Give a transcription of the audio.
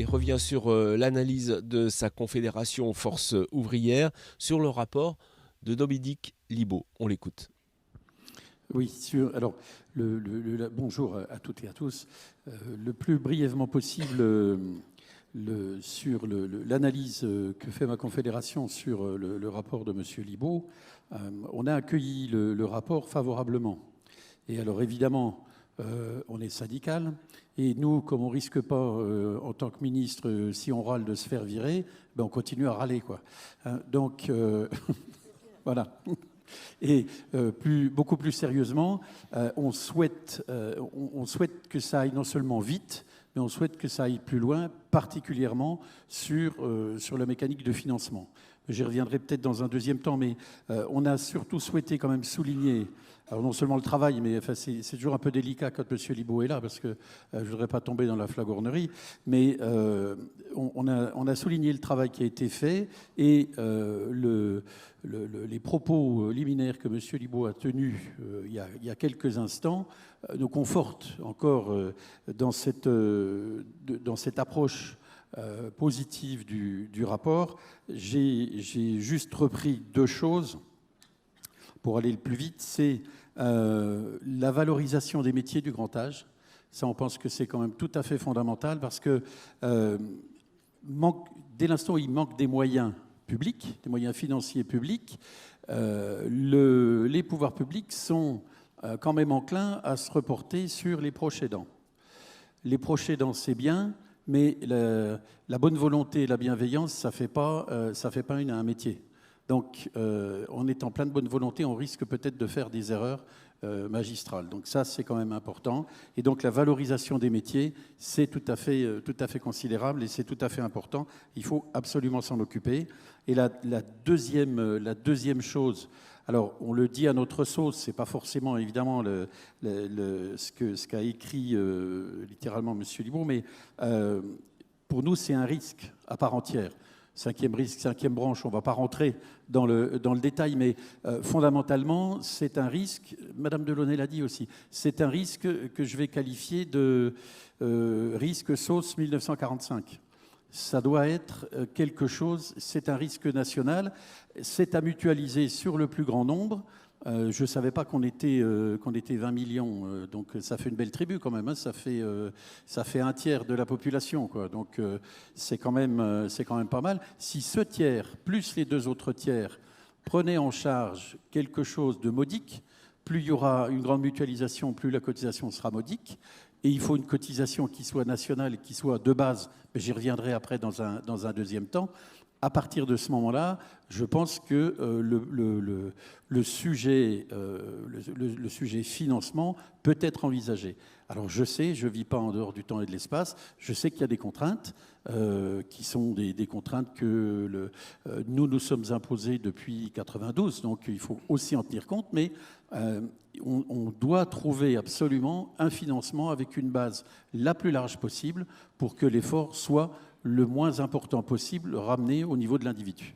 revient sur l'analyse de sa confédération Force ouvrière sur le rapport de Dominique Libaud. On l'écoute. Oui, alors, bonjour à toutes et à tous. Le plus brièvement possible, sur l'analyse que fait ma confédération sur le rapport de M. Libaud, on a accueilli le rapport favorablement. Et alors, évidemment, on est syndical. Et nous, comme on ne risque pas, en tant que ministre, si on râle, de se faire virer, ben on continue à râler, quoi. Donc, voilà. Et beaucoup plus sérieusement, on souhaite que ça aille non seulement vite, mais on souhaite que ça aille plus loin, particulièrement sur la mécanique de financement. J'y reviendrai peut-être dans un deuxième temps, mais on a surtout souhaité quand même souligner, alors non seulement le travail, mais enfin, c'est toujours un peu délicat quand M. Libaud est là, parce que je ne voudrais pas tomber dans la flagornerie, mais on a souligné le travail qui a été fait et les propos liminaires que M. Libaud a tenus il y a quelques instants nous confortent encore dans cette approche positive du rapport. J'ai juste repris deux choses pour aller le plus vite. C'est la valorisation des métiers du grand âge. Ça, on pense que c'est quand même tout à fait fondamental parce que dès l'instant où il manque des moyens publics, des moyens financiers publics, les pouvoirs publics sont quand même enclins à se reporter sur les proches aidants. Les proches aidants, c'est bien, mais la bonne volonté et la bienveillance, ça fait pas un métier. Donc, en étant plein de bonne volonté, on risque peut-être de faire des erreurs magistrales. Donc ça, c'est quand même important. Et donc, la valorisation des métiers, c'est tout à fait considérable et c'est tout à fait important. Il faut absolument s'en occuper. Et la deuxième chose, alors on le dit à notre sauce, c'est pas forcément évidemment ce qu'a écrit littéralement M. Libaud, mais pour nous, c'est un risque à part entière. Cinquième risque, cinquième branche, on ne va pas rentrer dans le détail, mais fondamentalement, c'est un risque, Madame Delaunay l'a dit aussi, c'est un risque que je vais qualifier de risque sauce 1945. Ça doit être quelque chose, c'est un risque national, c'est à mutualiser sur le plus grand nombre. Je ne savais pas qu'on était 20 millions, donc ça fait une belle tribu quand même, hein, ça fait un tiers de la population, quoi. Donc c'est quand même pas mal. Si ce tiers, plus les deux autres tiers, prenaient en charge quelque chose de modique, plus il y aura une grande mutualisation, plus la cotisation sera modique. Et il faut une cotisation qui soit nationale et qui soit de base, mais j'y reviendrai après dans un deuxième temps. À partir de ce moment-là, je pense que le sujet financement peut être envisagé. Alors je sais, je ne vis pas en dehors du temps et de l'espace, je sais qu'il y a des contraintes qui sont des contraintes que nous sommes imposées depuis 92, donc il faut aussi en tenir compte, mais on doit trouver absolument un financement avec une base la plus large possible pour que l'effort soit le moins important possible ramené au niveau de l'individu.